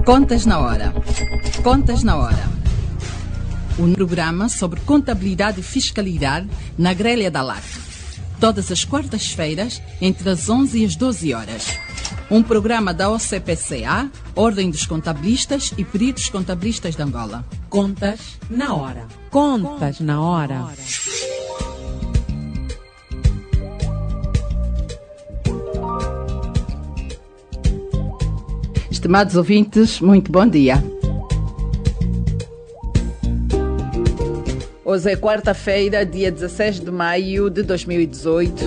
Contas na Hora. Contas na Hora. Um programa sobre contabilidade e fiscalidade na grelha da LAC. Todas as quartas-feiras, entre as 11 e as 12 horas. Um programa da OCPCA, Ordem dos Contabilistas e Peritos Contabilistas de Angola. Contas na Hora. Contas na Hora. Estimados ouvintes, muito bom dia. Hoje é quarta-feira, dia 16 de maio de 2018.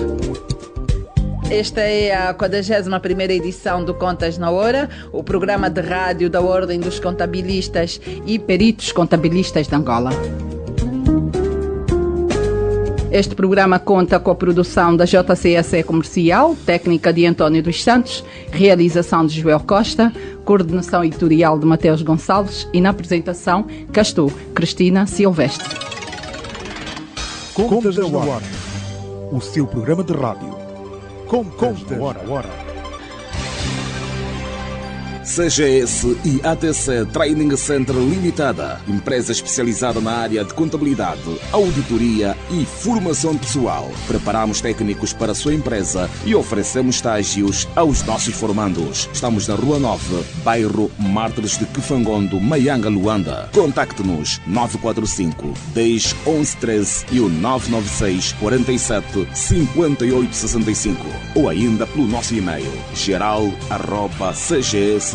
Esta é a 41ª edição do Contas na Hora, o programa de rádio da Ordem dos Contabilistas e Peritos Contabilistas de Angola. Este programa conta com a produção da JCSE Comercial, técnica de António dos Santos, realização de Joel Costa, coordenação editorial de Mateus Gonçalves e na apresentação cá estou, Cristina Silvestre. Contas na Hora, o seu programa de rádio. Contas na Hora. CGS e ATC Training Center Limitada, empresa especializada na área de contabilidade, auditoria e formação pessoal. Preparamos técnicos para a sua empresa e oferecemos estágios aos nossos formandos. Estamos na Rua 9, bairro Mártires de Kifangondo, Maianga, Luanda. Contacte-nos 945 10 11 13 e o 996 47 5865 ou ainda pelo nosso e-mail geral@cgstrainingcenter.com.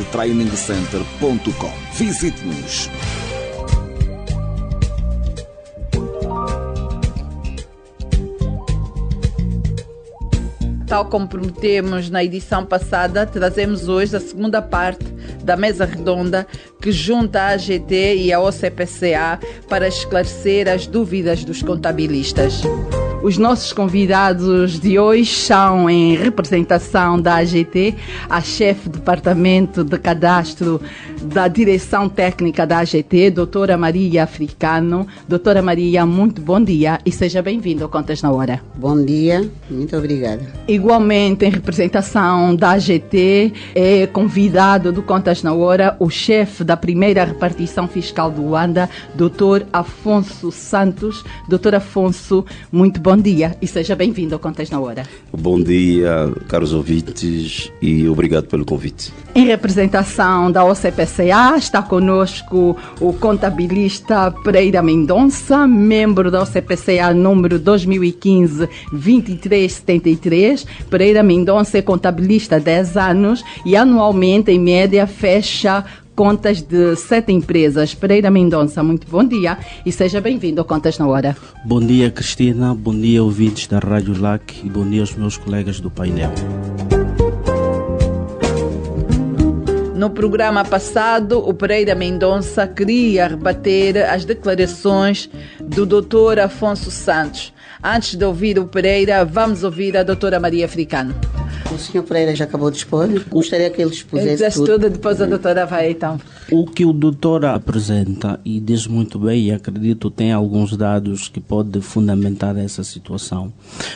Visite-nos. Tal como prometemos na edição passada, trazemos hoje a segunda parte da mesa redonda que junta a AGT e a OCPCA para esclarecer as dúvidas dos contabilistas. Os nossos convidados de hoje são, em representação da AGT, a chefe do Departamento de Cadastro da Direção Técnica da AGT, doutora Maria Africano. Doutora Maria, muito bom dia e seja bem-vinda ao Contas na Hora. Bom dia, muito obrigada. Igualmente, em representação da AGT, é convidado do Contas na Hora o chefe da primeira repartição fiscal do Luanda, doutor Afonso Santos. Doutor Afonso, muito bom dia e seja bem-vindo ao Contas na Hora. Bom dia, caros ouvintes, e obrigado pelo convite. Em representação da OCPCA, está conosco o contabilista Pereira Mendonça, membro da OCPCA número 2015-2373. Pereira Mendonça é contabilista há 10 anos e anualmente, em média, fecha contas de 7 empresas. Pereira Mendonça, muito bom dia e seja bem-vindo ao Contas na Hora. Bom dia, Cristina, bom dia, ouvintes da Rádio LAC e bom dia aos meus colegas do painel. No programa passado, o Pereira Mendonça queria rebater as declarações do Dr. Afonso Santos. Antes de ouvir o Pereira, vamos ouvir a doutora Maria Africano. O senhor Pereira já acabou de expor. Gostaria que ele expusesse tudo. Depois a doutora vai, então. O que o doutor apresenta, e diz muito bem, e acredito tem alguns dados que podem fundamentar essa situação.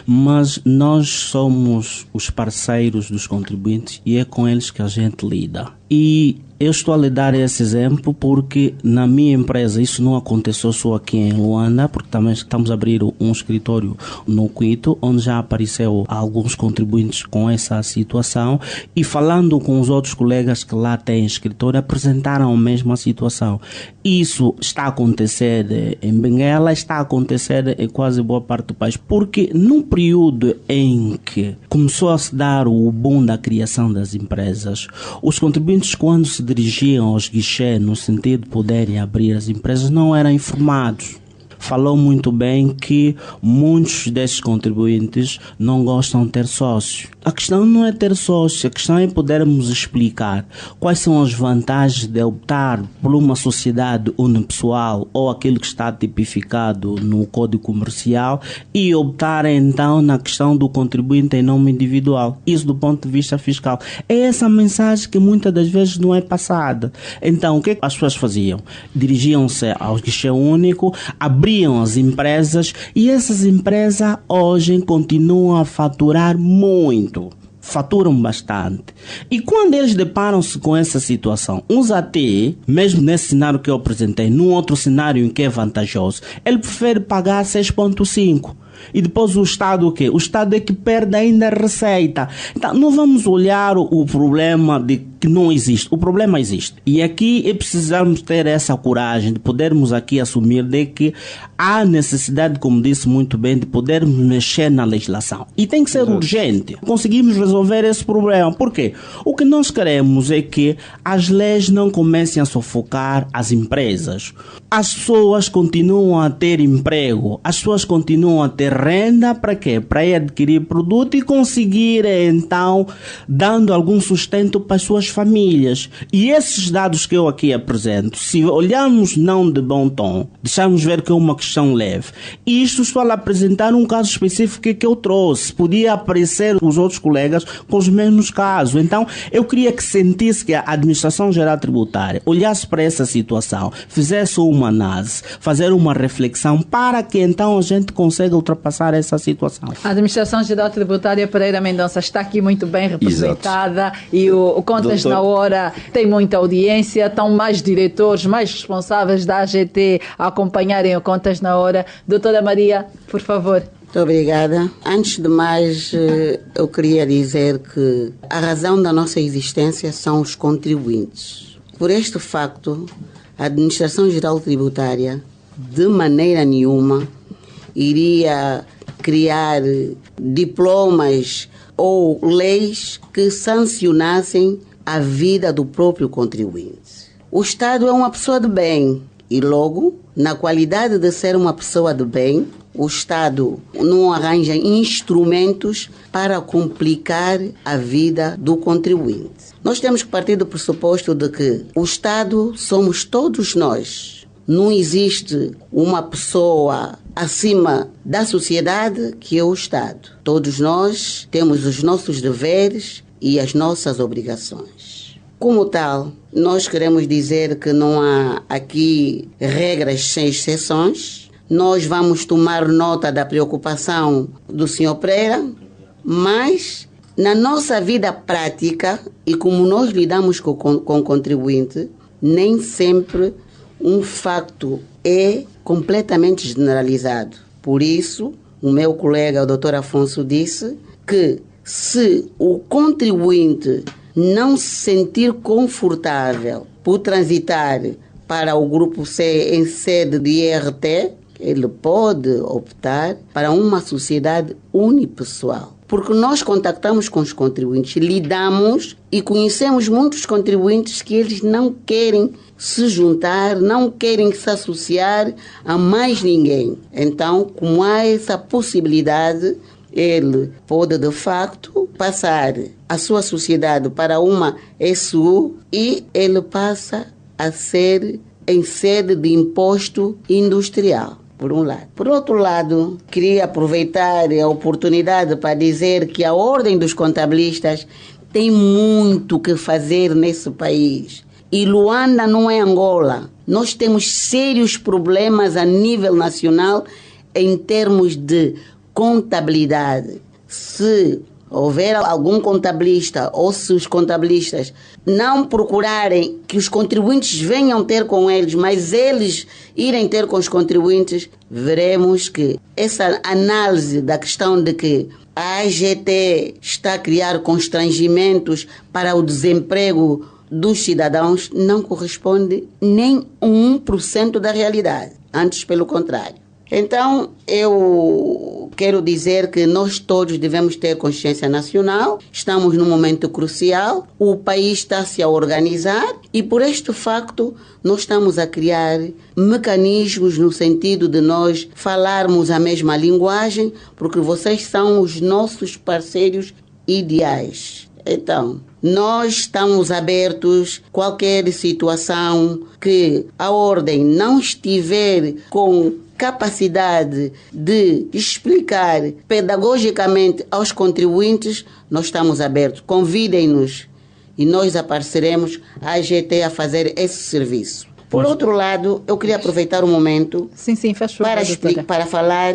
Mas nós somos os parceiros dos contribuintes e é com eles que a gente lida. E eu estou a lhe dar esse exemplo porque na minha empresa isso não aconteceu só aqui em Luanda, porque também estamos a abrir um escritório no Quito, onde já apareceu alguns contribuintes com essa situação e falando com os outros colegas que lá têm escritório, apresentaram a mesma situação. Isso está a acontecer em Benguela, está a acontecer em quase boa parte do país, porque num período em que começou a se dar o boom da criação das empresas, os contribuintes, quando se dirigiam aos guichês no sentido de poderem abrir as empresas, não eram informados. Falou muito bem que muitos desses contribuintes não gostam de ter sócios. A questão não é ter sócio, a questão é podermos explicar quais são as vantagens de optar por uma sociedade unipessoal ou aquilo que está tipificado no Código Comercial e optar então na questão do contribuinte em nome individual. Isso do ponto de vista fiscal. É essa mensagem que muitas das vezes não é passada. Então, o que as pessoas faziam? Dirigiam-se ao guichê único, abriam as empresas e essas empresas hoje continuam a faturar muito. faturam bastante. E quando eles deparam-se com essa situação, uns até, mesmo nesse cenário que eu apresentei, num outro cenário em que é vantajoso, ele prefere pagar 6,5. E depois o Estado o quê? O Estado é que perde ainda a receita. Então não vamos olhar o problema de que não existe. O problema existe. E aqui precisamos ter essa coragem de podermos aqui assumir de que há necessidade, como disse muito bem, de podermos mexer na legislação. E tem que ser urgente. Conseguimos resolver esse problema. Por quê? O que nós queremos é que as leis não comecem a sufocar as empresas. As pessoas continuam a ter emprego. As pessoas continuam a ter renda para quê? Para ir adquirir produto e conseguir, então, dando algum sustento para as suas famílias. E esses dados que eu aqui apresento, se olharmos não de bom tom, deixamos ver que é uma questão leve. E isto estou a apresentar um caso específico que eu trouxe. Podia aparecer os outros colegas com os mesmos casos. Então, eu queria que sentisse que a Administração Geral Tributária olhasse para essa situação, fizesse uma análise, fazer uma reflexão para que então a gente consiga ultrapassar essa situação. A Administração Geral Tributária Pereira Mendonça está aqui muito bem representada. Exato. E o Contas na Hora tem muita audiência, estão mais diretores, mais responsáveis da AGT a acompanharem o Contas na Hora. Doutora Maria, por favor. Muito obrigada. Antes de mais, eu queria dizer que a razão da nossa existência são os contribuintes. Por este facto, a Administração Geral Tributária, de maneira nenhuma, iria criar diplomas ou leis que sancionassem a vida do próprio contribuinte. O Estado é uma pessoa de bem e, logo, na qualidade de ser uma pessoa de bem, o Estado não arranja instrumentos para complicar a vida do contribuinte. Nós temos que partir do pressuposto de que o Estado somos todos nós. Não existe uma pessoa acima da sociedade que é o Estado. Todos nós temos os nossos deveres e as nossas obrigações. Como tal, nós queremos dizer que não há aqui regras sem exceções. Nós vamos tomar nota da preocupação do Sr. Pereira, mas na nossa vida prática e como nós lidamos com o contribuinte, nem sempre um facto é completamente generalizado. Por isso, o meu colega, o Dr. Afonso, disse que se o contribuinte não se sentir confortável por transitar para o grupo C em sede de IRT, ele pode optar para uma sociedade unipessoal. Porque nós contactamos com os contribuintes, lidamos e conhecemos muitos contribuintes que eles não querem se juntar, não querem se associar a mais ninguém. Então, como há essa possibilidade, ele pode, de facto, passar a sua sociedade para uma SU e ele passa a ser em sede de imposto industrial. Por um lado. Por outro lado, queria aproveitar a oportunidade para dizer que a Ordem dos Contabilistas tem muito que fazer nesse país. E Luanda não é Angola. Nós temos sérios problemas a nível nacional em termos de contabilidade. Se houver algum contabilista ou se os contabilistas não procurarem que os contribuintes venham ter com eles, mas eles irem ter com os contribuintes, veremos que essa análise da questão de que a AGT está a criar constrangimentos para o desemprego dos cidadãos não corresponde nem 1% da realidade. Antes, pelo contrário. Então, eu quero dizer que nós todos devemos ter consciência nacional, estamos num momento crucial, o país está-se a organizar e por este facto nós estamos a criar mecanismos no sentido de nós falarmos a mesma linguagem, porque vocês são os nossos parceiros ideais. Então, nós estamos abertos a qualquer situação que a ordem não estiver com capacidade de explicar pedagogicamente aos contribuintes, nós estamos abertos. Convidem-nos e nós apareceremos a AGT a fazer esse serviço. Por outro lado, eu queria aproveitar o momento para falar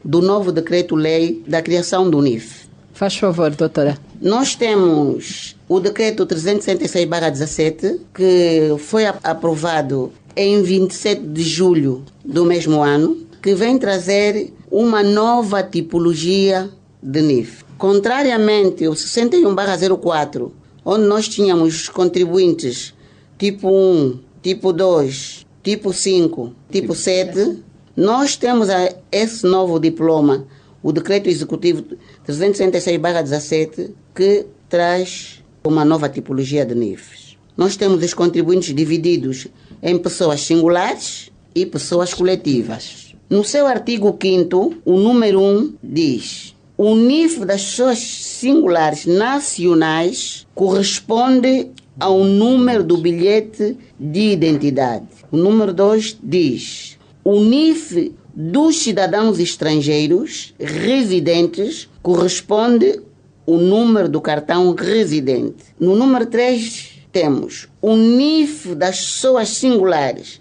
do novo decreto-lei da criação do NIF. Faz favor, doutora. Nós temos o decreto 366/17, que foi aprovado em 27 de julho do mesmo ano, que vem trazer uma nova tipologia de NIF. Contrariamente ao 61/04, onde nós tínhamos contribuintes tipo 1, tipo 2, tipo 5, tipo 7, nós temos esse novo diploma, o Decreto Executivo 366/17, que traz uma nova tipologia de NIFs. Nós temos os contribuintes divididos em pessoas singulares e pessoas coletivas. No seu artigo 5º, o número 1 diz: o NIF das pessoas singulares nacionais corresponde ao número do bilhete de identidade. O número 2 diz: o NIF dos cidadãos estrangeiros residentes corresponde ao número do cartão residente. No número 3 temos o NIF das pessoas singulares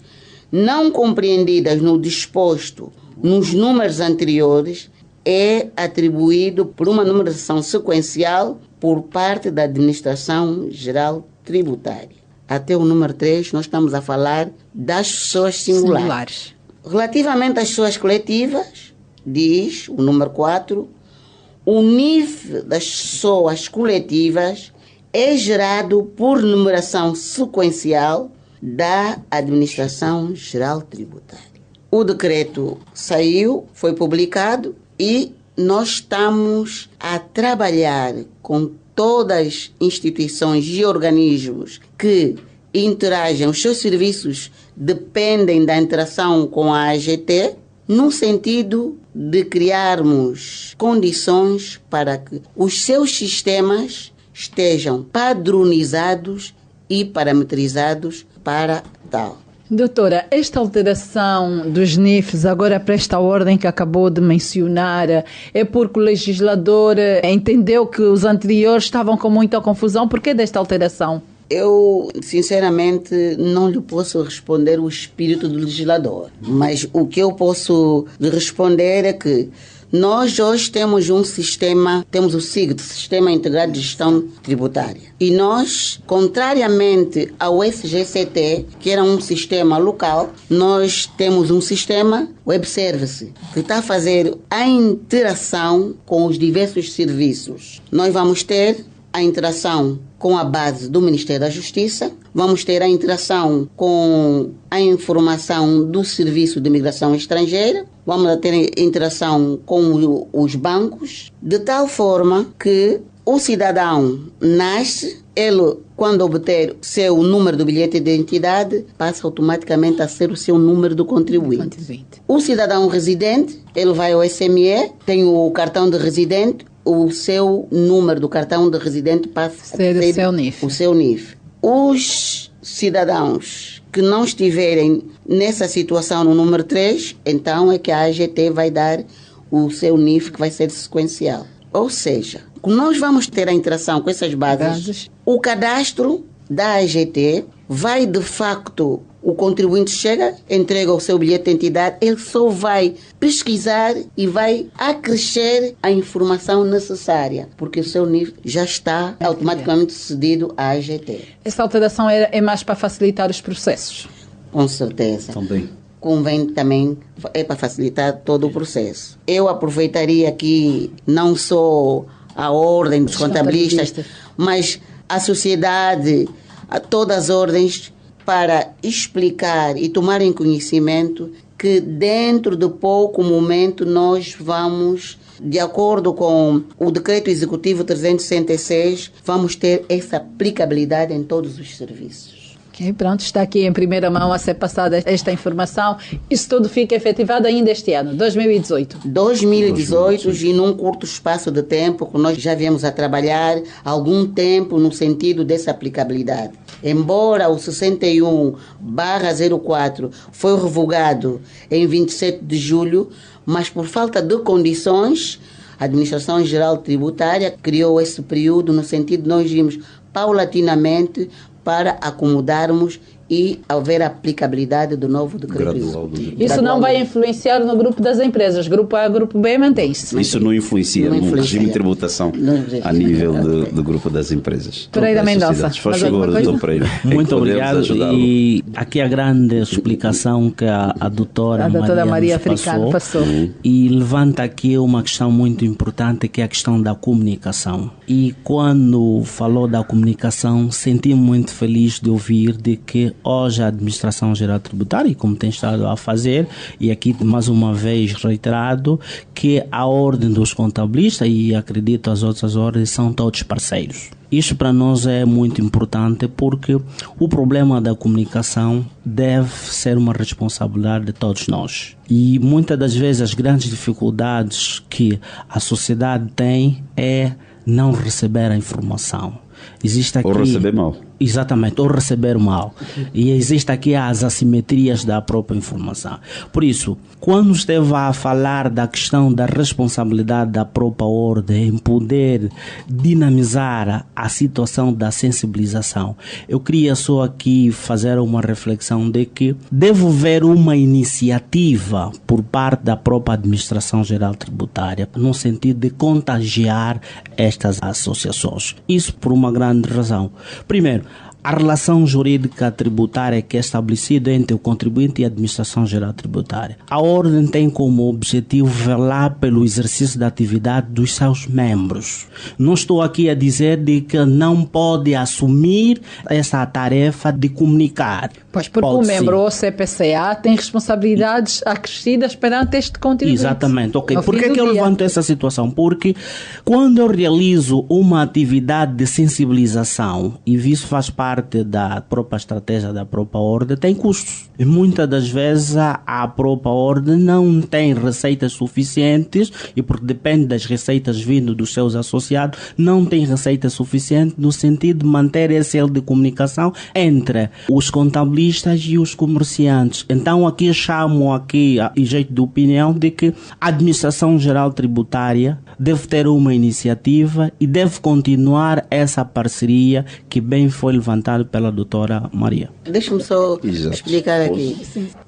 não compreendidas no disposto nos números anteriores, é atribuído por uma numeração sequencial por parte da Administração Geral Tributária. Até o número 3, nós estamos a falar das pessoas singulares. Relativamente às pessoas coletivas, diz o número 4, o NIF das pessoas coletivas é gerado por numeração sequencial da Administração Geral Tributária. O decreto saiu, foi publicado e nós estamos a trabalhar com todas as instituições e organismos que interagem, os seus serviços dependem da interação com a AGT, no sentido de criarmos condições para que os seus sistemas estejam padronizados e parametrizados para tal. Doutora, esta alteração dos NIFs, agora para esta ordem que acabou de mencionar, é porque o legislador entendeu que os anteriores estavam com muita confusão? Por que desta alteração? Eu, sinceramente, não lhe posso responder o espírito do legislador, mas o que eu posso lhe responder é que nós hoje temos um sistema, temos o SIGT, Sistema Integrado de Gestão Tributária. E nós, contrariamente ao SGCT, que era um sistema local, nós temos um sistema Web Service, que está a fazer a interação com os diversos serviços. Nós vamos ter a interação com a base do Ministério da Justiça, vamos ter a interação com a informação do Serviço de Imigração Estrangeira, vamos ter interação com os bancos, de tal forma que o cidadão nasce, ele, quando obter seu número do bilhete de identidade, passa automaticamente a ser o seu número do contribuinte. O cidadão residente, ele vai ao SME, tem o cartão de residente, o seu número do cartão de residente passa a ser o seu NIF. Os cidadãos que não estiverem nessa situação no número 3, então é que a AGT vai dar o seu NIF, que vai ser sequencial. Ou seja, nós vamos ter a interação com essas bases. O cadastro da AGT vai, de facto, o contribuinte chega, entrega o seu bilhete de identidade, ele só vai pesquisar e vai acrescer a informação necessária, porque o seu NIF já está automaticamente cedido à AGT. Essa alteração é mais para facilitar os processos? Com certeza. Também. Convém também, é para facilitar todo o processo. Eu aproveitaria aqui não só a ordem dos contabilistas, mas a sociedade, a todas as ordens, para explicar e tomarem conhecimento que dentro de pouco momento nós vamos, de acordo com o Decreto Executivo 366, vamos ter essa aplicabilidade em todos os serviços. Ok, pronto, está aqui em primeira mão a ser passada esta informação. Isso tudo fica efetivado ainda este ano, 2018. 2018 e num curto espaço de tempo, que nós já viemos a trabalhar há algum tempo no sentido dessa aplicabilidade. Embora o 61/04 foi revogado em 27 de julho, mas por falta de condições, a Administração Geral Tributária criou esse período no sentido de nós irmos paulatinamente para acomodarmos e haver a aplicabilidade do novo decreto Gradual do executivo. Isso não vai influenciar no grupo das empresas. Grupo A, grupo B mantém-se. Isso não influencia Não no influencia. regime de tributação a nível do grupo das empresas. Pereira Das Mendonça, sociedades. Faz mais alguma favor, coisa? doutor Pereira. Muito Podemos obrigado. ajudá-lo. E aqui a grande explicação que a doutora Maria nos Africano passou. E levanta aqui uma questão muito importante, que é a questão da comunicação. E quando falou da comunicação, senti-me muito feliz de ouvir de que hoje a Administração Geral Tributária, como tem estado a fazer, e aqui mais uma vez reiterado, que a ordem dos contabilistas e acredito as outras ordens são todos parceiros. Isto para nós é muito importante porque o problema da comunicação deve ser uma responsabilidade de todos nós. E muitas das vezes as grandes dificuldades que a sociedade tem é não receber a informação. Existe aqui... Ou receber mal. Exatamente, ou receber mal. E existe aqui as assimetrias da própria informação. Por isso, quando esteve a falar da questão da responsabilidade da própria ordem em poder dinamizar a situação da sensibilização, eu queria só aqui fazer uma reflexão de que deve haver uma iniciativa por parte da própria Administração Geral Tributária no sentido de contagiar estas associações. Isso por uma grande razão. Primeiro, a relação jurídica tributária que é estabelecida entre o contribuinte e a Administração Geral Tributária. A ordem tem como objetivo velar pelo exercício da atividade dos seus membros. Não estou aqui a dizer de que não pode assumir essa tarefa de comunicar. Pois, porque o membro ou CPCA tem responsabilidades acrescidas perante este contribuinte. Exatamente. Ok. Ao Por fim que do é que eu dia. levanto essa situação? Porque quando eu realizo uma atividade de sensibilização, e isso faz parte da própria estratégia da própria ordem, tem custos. E muitas das vezes a própria ordem não tem receitas suficientes, e porque depende das receitas vindo dos seus associados, não tem receita suficiente no sentido de manter esse elo de comunicação entre os contabilistas e os comerciantes. Então aqui chamo aqui, em jeito de opinião, de que a Administração Geral Tributária deve ter uma iniciativa e deve continuar essa parceria que bem foi levantada pela doutora Maria. Deixa-me só explicar aqui.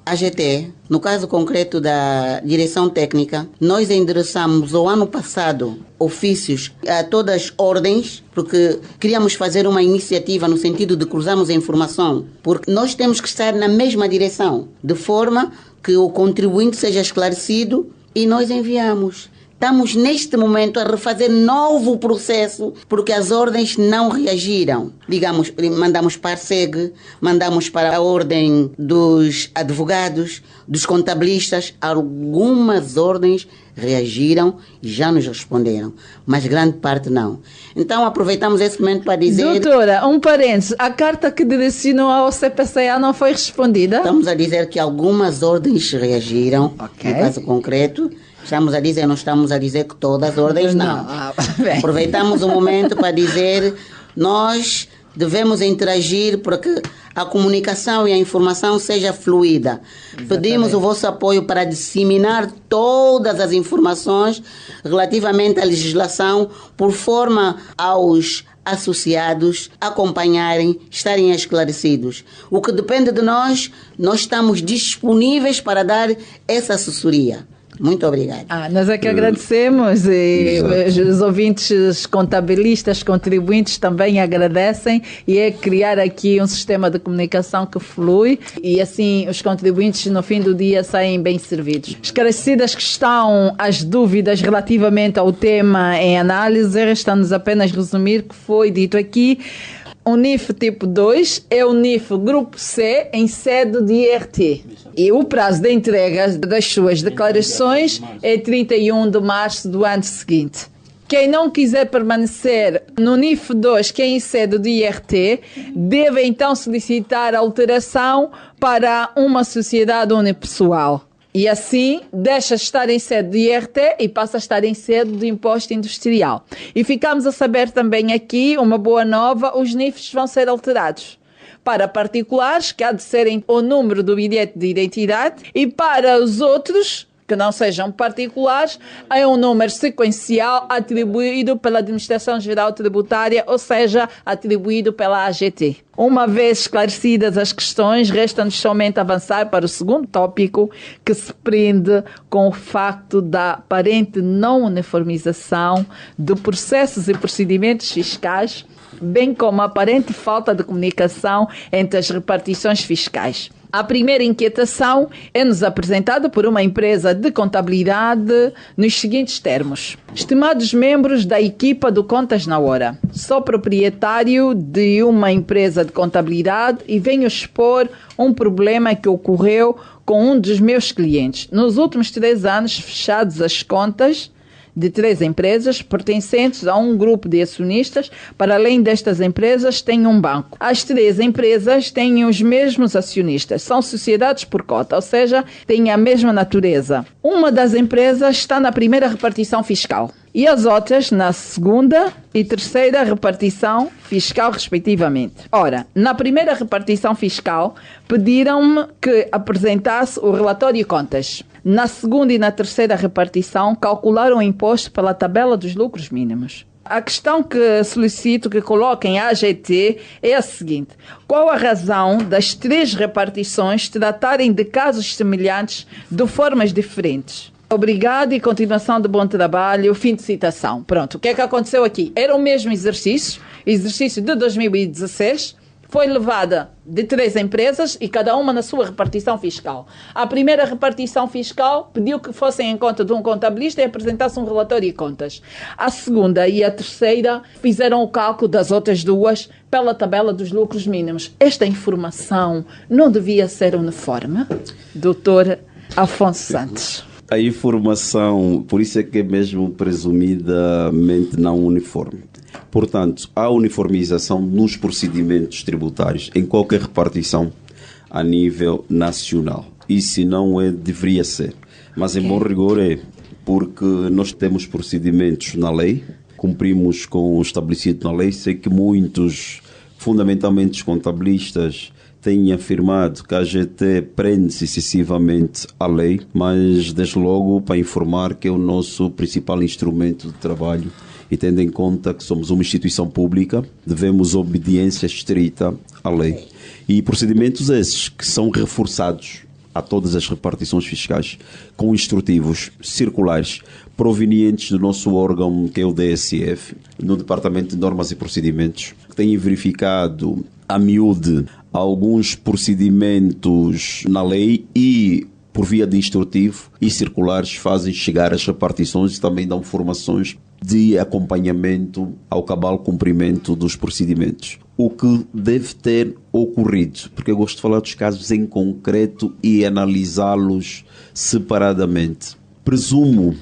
A GT, no caso concreto da direção técnica, nós endereçamos o ano passado ofícios a todas as ordens, porque queríamos fazer uma iniciativa no sentido de cruzarmos a informação, porque nós temos que estar na mesma direção, de forma que o contribuinte seja esclarecido, e nós enviamos. Estamos neste momento a refazer novo processo porque as ordens não reagiram. Digamos, mandamos para a SEG, mandamos para a ordem dos advogados, dos contabilistas. Algumas ordens reagiram e já nos responderam, mas grande parte não. Então aproveitamos esse momento para dizer... Doutora, um parênteses, a carta que direcionou ao CPCA não foi respondida? Estamos a dizer que algumas ordens reagiram, Ok. no caso concreto. Estamos a dizer, não estamos a dizer que todas as ordens não. Bem. Aproveitamos o momento para dizer, nós devemos interagir para que a comunicação e a informação seja fluida. Pedimos o vosso apoio para disseminar todas as informações relativamente à legislação, por forma aos associados acompanharem, estarem esclarecidos. O que depende de nós, nós estamos disponíveis para dar essa assessoria. Muito obrigada. Nós é que agradecemos e os ouvintes, os contabilistas, contribuintes também agradecem, e é criar aqui um sistema de comunicação que flui e assim os contribuintes no fim do dia saem bem servidos. Esclarecidas que estão as dúvidas relativamente ao tema em análise, resta-nos apenas resumir que foi dito aqui. O NIF tipo 2 é o NIF Grupo C em sede de IRT. E o prazo de entrega das suas declarações é 31 de março do ano seguinte. Quem não quiser permanecer no NIF 2, que é em sede de IRT, deve então solicitar alteração para uma sociedade unipessoal. E assim, deixa de estar em sede de IRT e passa a estar em sede de imposto industrial. E ficamos a saber também aqui, uma boa nova, os NIFs vão ser alterados. Para particulares, que há de serem o número do bilhete de identidade, e para os outros, que não sejam particulares, é um número sequencial atribuído pela Administração Geral Tributária, ou seja, atribuído pela AGT. Uma vez esclarecidas as questões, resta-nos somente avançar para o segundo tópico, que se prende com o facto da aparente não uniformização de processos e procedimentos fiscais, bem como a aparente falta de comunicação entre as repartições fiscais. A primeira inquietação é-nos apresentada por uma empresa de contabilidade nos seguintes termos. Estimados membros da equipa do Contas na Hora, sou proprietário de uma empresa de contabilidade e venho expor um problema que ocorreu com um dos meus clientes. Nos últimos 3 anos, fechados as contas de 3 empresas pertencentes a um grupo de acionistas. Para além destas empresas, tem um banco. As 3 empresas têm os mesmos acionistas, são sociedades por cota, ou seja, têm a mesma natureza. Uma das empresas está na primeira repartição fiscal e as outras na segunda e terceira repartição fiscal, respectivamente. Ora, na primeira repartição fiscal, pediram-me que apresentasse o relatório de contas. Na segunda e na terceira repartição, calcularam o imposto pela tabela dos lucros mínimos. A questão que solicito que coloquem à AGT é a seguinte: qual a razão das 3 repartições tratarem de casos semelhantes de formas diferentes? Obrigado e continuação de bom trabalho. Fim de citação. Pronto, o que é que aconteceu aqui? Era o mesmo exercício de 2016, foi levada de 3 empresas e cada uma na sua repartição fiscal. A primeira repartição fiscal pediu que fossem em conta de um contabilista e apresentassem um relatório de contas. A segunda e a terceira fizeram o cálculo das outras 2 pela tabela dos lucros mínimos. Esta informação não devia ser uniforme? Doutor Afonso Santos. A informação, por isso é que é mesmo presumidamente não uniforme. Portanto, há uniformização nos procedimentos tributários em qualquer repartição a nível nacional. E se não é, deveria ser. Mas em bom rigor é, porque nós temos procedimentos na lei, cumprimos com o estabelecido na lei. Sei que muitos, fundamentalmente os contabilistas, têm afirmado que a AGT prende-se excessivamente à lei, mas desde logo para informar que é o nosso principal instrumento de trabalho. E tendo em conta que somos uma instituição pública, devemos obediência estrita à lei. E procedimentos esses que são reforçados a todas as repartições fiscais com instrutivos circulares provenientes do nosso órgão, que é o DSF, no Departamento de Normas e Procedimentos, que têm verificado a miúde alguns procedimentos na lei e, por via de instrutivo e circulares, fazem chegar as repartições e também dão formações de acompanhamento ao cabal cumprimento dos procedimentos. O que deve ter ocorrido, porque eu gosto de falar dos casos em concreto e analisá-los separadamente. Presumo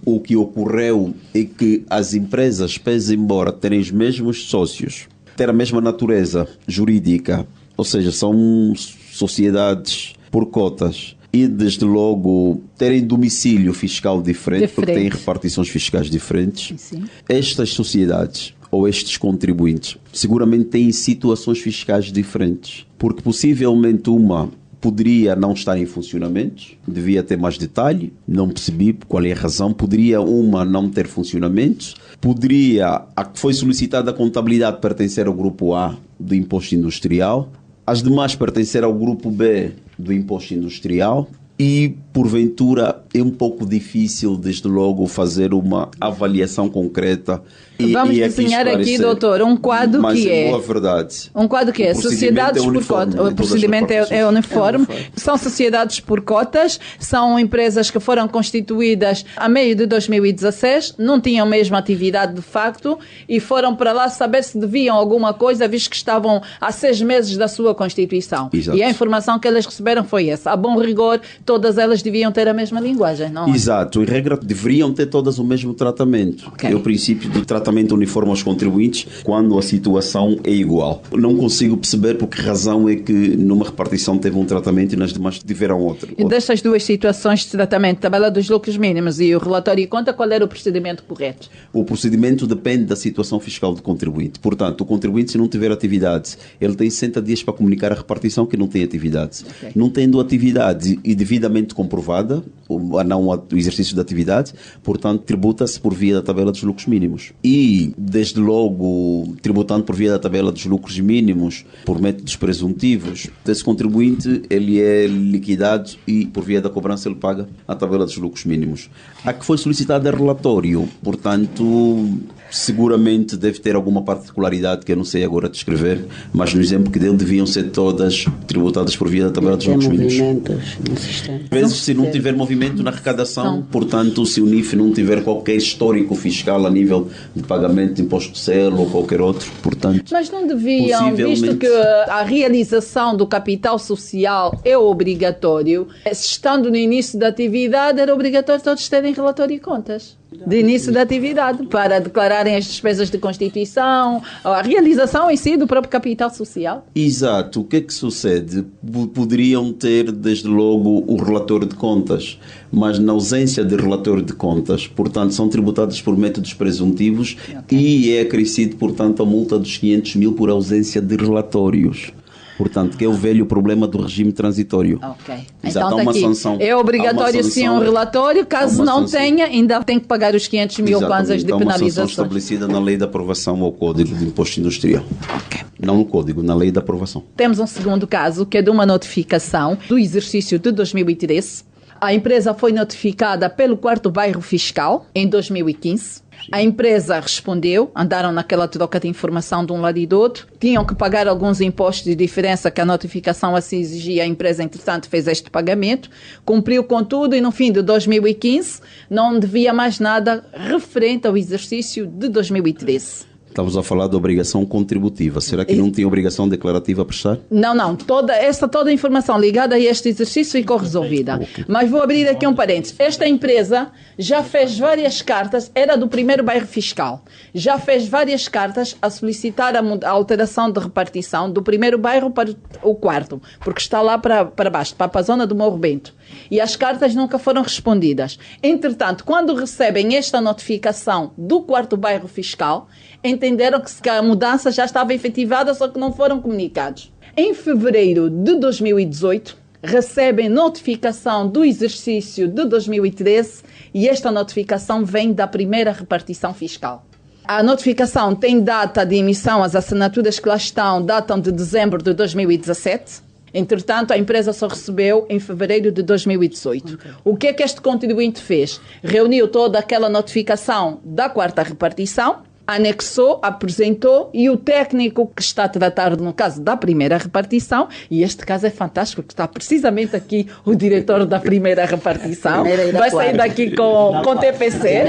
o que ocorreu é que as empresas, pese embora terem os mesmos sócios, ter a mesma natureza jurídica, ou seja, são sociedades por cotas, e desde logo terem domicílio fiscal diferente, porque têm repartições fiscais diferentes. Sim. Estas sociedades ou estes contribuintes seguramente têm situações fiscais diferentes, porque possivelmente uma poderia não estar em funcionamento, devia ter mais detalhe, não percebi qual é a razão. Poderia uma não ter funcionamento, poderia a que foi solicitada a contabilidade pertencer ao grupo A do imposto industrial, as demais pertencer ao grupo B do imposto industrial e, porventura, é um pouco difícil, desde logo, fazer uma avaliação concreta. Vamos desenhar aqui, doutor, um quadro mas que é... boa verdade. Um quadro que é sociedades por cotas. O procedimento é uniforme. São sociedades por cotas, são empresas que foram constituídas a meio de 2016, não tinham mesmo atividade de facto e foram para lá saber se deviam alguma coisa, visto que estavam há 6 meses da sua constituição. Exato. E a informação que elas receberam foi essa. A bom rigor, todas elas deviam ter a mesma linguagem, não é? Exato. Em regra, deveriam ter todas o mesmo tratamento. Okay. É o princípio do tratamento tratamento uniforme aos contribuintes quando a situação é igual. Não consigo perceber por que razão é que numa repartição teve um tratamento e nas demais tiveram outro. E destas duas situações de tratamento, tabela dos lucros mínimos e o relatório de conta, qual era o procedimento correto? O procedimento depende da situação fiscal do contribuinte. Portanto, o contribuinte, se não tiver atividade, ele tem 60 dias para comunicar à repartição que não tem atividade. Okay. Não tendo atividade e devidamente comprovada, ou não o exercício da atividade, portanto, tributa-se por via da tabela dos lucros mínimos. E, desde logo, tributando por via da tabela dos lucros mínimos, por métodos presuntivos, esse contribuinte, ele é liquidado e, por via da cobrança, ele paga a tabela dos lucros mínimos. A que foi solicitado é relatório, portanto, seguramente deve ter alguma particularidade que eu não sei agora descrever, mas no exemplo que deu, deviam ser todas tributadas por via da tabela dos lucros mínimos. No sistema. Às vezes, se não tiver movimento na arrecadação, portanto, se o NIF não tiver qualquer histórico fiscal a nível de pagamento de imposto de selo ou qualquer outro, portanto... Mas não deviam, visto que a realização do capital social é obrigatório, estando no início da atividade, era obrigatório todos terem relatório de contas de início da atividade, para declararem as despesas de constituição, a realização em si do próprio capital social. Exato. O que é que sucede? Poderiam ter, desde logo, o relatório de contas, mas na ausência de relatório de contas, portanto, são tributados por métodos presuntivos e é acrescido, portanto, a multa dos 500 mil por ausência de relatórios. Portanto, que é o velho problema do regime transitório. Ok. Exato, Então, há uma aqui, sanção. É obrigatório sim um relatório, caso não tenha, ainda tem que pagar os 500 mil kwanzas de penalização. Há uma sanção estabelecida na lei de aprovação ao Código de Imposto Industrial. Ok. Não no Código, na lei de aprovação. Temos um segundo caso, que é de uma notificação do exercício de 2013. A empresa foi notificada pelo 4º bairro fiscal em 2015. A empresa respondeu, andaram naquela troca de informação de um lado e do outro, tinham que pagar alguns impostos de diferença que a notificação assim exigia, a empresa, entretanto, fez este pagamento, cumpriu com tudo e no fim de 2015 não devia mais nada referente ao exercício de 2013. Estamos a falar da obrigação contributiva. Será que não tinha obrigação declarativa a prestar? Não. Toda a informação ligada a este exercício ficou resolvida. Okay. Mas vou abrir aqui um parênteses. Esta empresa já fez várias cartas, era do 1º bairro fiscal, já fez várias cartas a solicitar a alteração de repartição do 1º bairro para o 4º, porque está lá para baixo, para a zona do Morro Bento. E as cartas nunca foram respondidas. Entretanto, quando recebem esta notificação do 4º bairro fiscal, entenderam que a mudança já estava efetivada, só que não foram comunicados. Em fevereiro de 2018, recebem notificação do exercício de 2013 e esta notificação vem da primeira repartição fiscal. A notificação tem data de emissão, as assinaturas que lá estão datam de dezembro de 2017. Entretanto, a empresa só recebeu em fevereiro de 2018. Okay. O que é que este contribuinte fez? Reuniu toda aquela notificação da 4ª repartição, anexou, apresentou e o técnico que está a tratar, no caso da primeira repartição, e este caso é fantástico, porque está precisamente aqui o diretor da primeira repartição, vai sair daqui com TPC.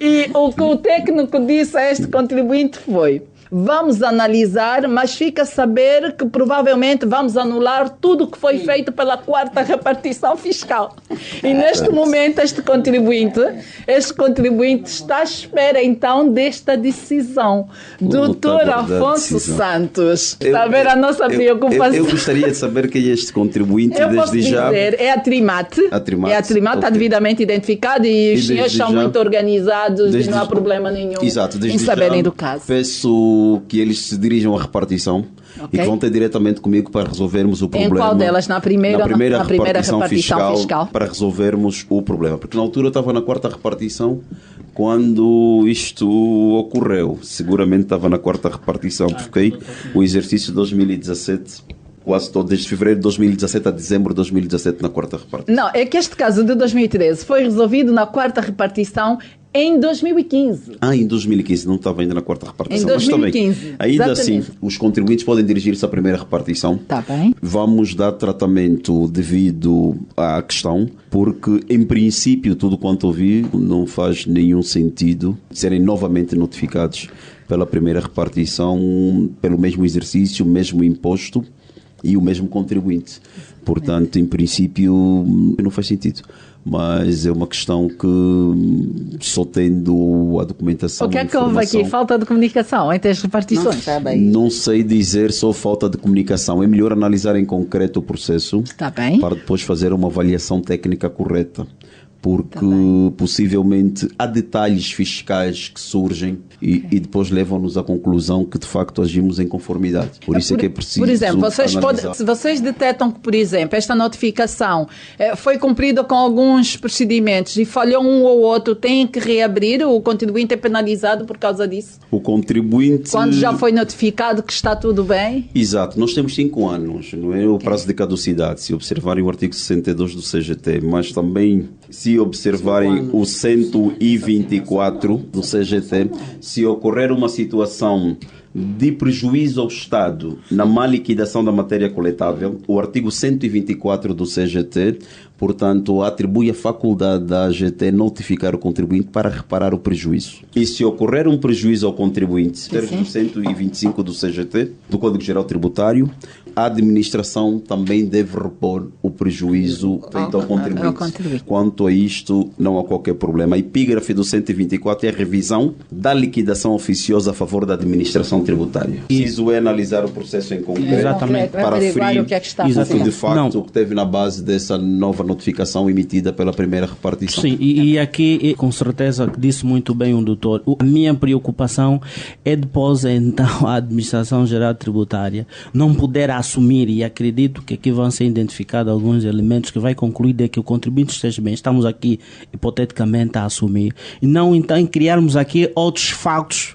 E o que o técnico disse a este contribuinte foi: vamos analisar, mas fica a saber que provavelmente vamos anular tudo o que foi feito pela 4ª repartição fiscal. E neste momento este contribuinte está à espera então desta decisão. Doutor Afonso Santos, está a ver a nossa preocupação? Eu gostaria de saber quem é este contribuinte. Eu posso dizer, é a Trimat. É a Trimat, está devidamente identificado e os senhores são muito organizados e não há problema nenhum em saberem do caso. Peço que eles se dirijam à repartição e que vão ter diretamente comigo para resolvermos o problema. Em qual delas? Na primeira repartição fiscal? Para resolvermos o problema. Porque na altura eu estava na 4ª repartição quando isto ocorreu. Seguramente estava na 4ª repartição, porque o exercício de 2017... quase todo, desde fevereiro de 2017 a dezembro de 2017 na 4ª repartição. Não, é que este caso de 2013 foi resolvido na 4ª repartição em 2015. Em 2015, não estava ainda na 4ª repartição. Em 2015, mas também, ainda assim, os contribuintes podem dirigir-se à primeira repartição. Está bem. Vamos dar tratamento devido à questão, porque, em princípio, tudo quanto ouvi, não faz nenhum sentido serem novamente notificados pela primeira repartição, pelo mesmo exercício, mesmo imposto, e o mesmo contribuinte. Portanto, em princípio, não faz sentido. Mas é uma questão que só tendo a documentação. O que é que houve aqui? Falta de comunicação entre as repartições? Não sei dizer só falta de comunicação. É melhor analisar em concreto o processo. Está bem. Para depois fazer uma avaliação técnica correta. Porque possivelmente há detalhes fiscais que surgem e depois levam-nos à conclusão que de facto agimos em conformidade. Por isso é que é preciso. Por exemplo, se vocês detectam que, por exemplo, esta notificação foi cumprida com alguns procedimentos e falhou um ou outro, tem que reabrir? O contribuinte é penalizado por causa disso? O contribuinte. Quando já foi notificado que está tudo bem? Exato. Nós temos 5 anos, não é o prazo de caducidade, se observarem o artigo 62 do CGT, mas também se observarem o 124 do CGT, se ocorrer uma situação de prejuízo ao Estado na má liquidação da matéria coletável, o artigo 124 do CGT, portanto, atribui a faculdade da AGT notificar o contribuinte para reparar o prejuízo. E se ocorrer um prejuízo ao contribuinte, artigo 125 do CGT, do Código Geral Tributário, a administração também deve repor o prejuízo feito ao contribuinte. Quanto a isto, não há qualquer problema. A epígrafe do 124 é a revisão da liquidação oficiosa a favor da administração tributária. Preciso é analisar o processo em concreto. Exatamente. Para aferir o que é que está de facto o que teve na base dessa nova notificação emitida pela primeira repartição. Sim, e aqui com certeza disse muito bem o doutor. A minha preocupação é depois então a Administração Geral Tributária não poder assumir, e acredito que aqui vão ser identificados alguns elementos que vai concluir de que o contribuinte esteja bem. Estamos aqui hipoteticamente a assumir e não então criarmos aqui outros factos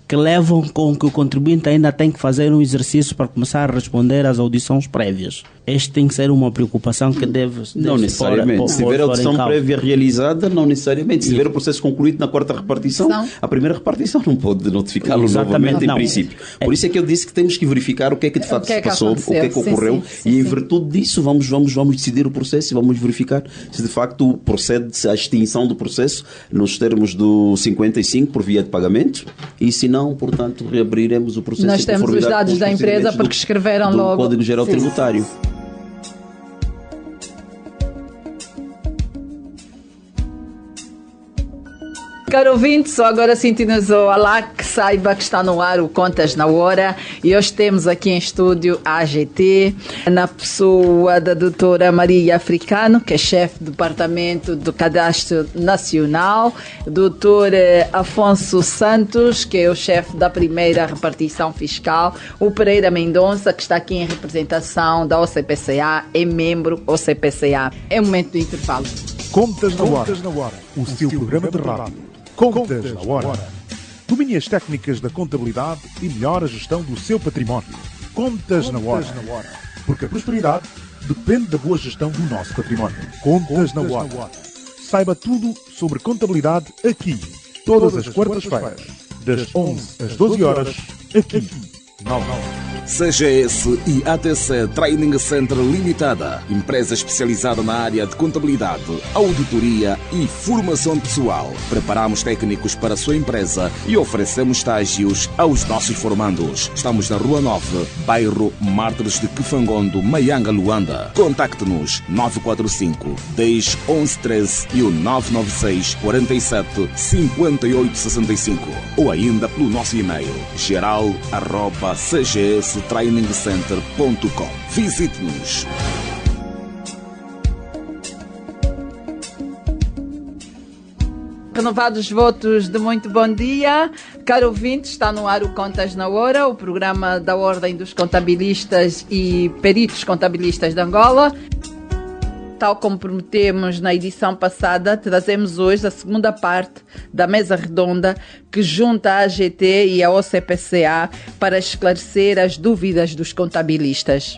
que levam com que o contribuinte ainda tem que fazer um exercício para começar a responder às audições prévias. Este tem que ser uma preocupação que deve não necessariamente. Se tiver a audição prévia realizada, não necessariamente. Se tiver o processo concluído na quarta repartição, a primeira repartição não pode notificá-lo novamente, em princípio. Por isso é que eu disse que temos que verificar o que é que de facto se passou, o que é que ocorreu, e em virtude disso vamos decidir o processo e vamos verificar se de facto procede a extinção do processo nos termos do 55 por via de pagamento, e se não, portanto, reabriremos o processo. Nós temos os dados da empresa porque escreveram logo do Código Geral Tributário. Caro ouvinte, só agora sintonizou a lá que saiba que está no ar o Contas na Hora, e hoje temos aqui em estúdio a AGT, na pessoa da doutora Maria Africano, que é chefe do Departamento do Cadastro Nacional, doutor Afonso Santos, que é o chefe da primeira repartição fiscal, o Pereira Mendonça, que está aqui em representação da OCPCA, é membro OCPCA. É momento do intervalo. Contas na Hora, o seu programa de rádio. Contas na Hora. Domine as técnicas da contabilidade e melhore a gestão do seu património. Contas na Hora. Porque a prosperidade depende da boa gestão do nosso património. Contas na Hora. Saiba tudo sobre contabilidade aqui, todas as quartas-feiras, das 11 às 12 horas, aqui, na CGS e ATC Training Center Limitada, empresa especializada na área de contabilidade, auditoria e formação pessoal. Preparamos técnicos para a sua empresa e oferecemos estágios aos nossos formandos. Estamos na Rua 9, bairro Mártires de Kifangondo, Maianga, Luanda. Contacte-nos 945 10 11 13 e o 996 47 58 65 ou ainda pelo nosso e-mail geral@cgstrainingcenter.com. Visite-nos. Renovados votos de muito bom dia. Caro ouvinte, está no ar o Contas na Hora, o programa da Ordem dos Contabilistas e Peritos Contabilistas de Angola. Tal como prometemos na edição passada, trazemos hoje a segunda parte da mesa redonda que junta a AGT e a OCPCA para esclarecer as dúvidas dos contabilistas.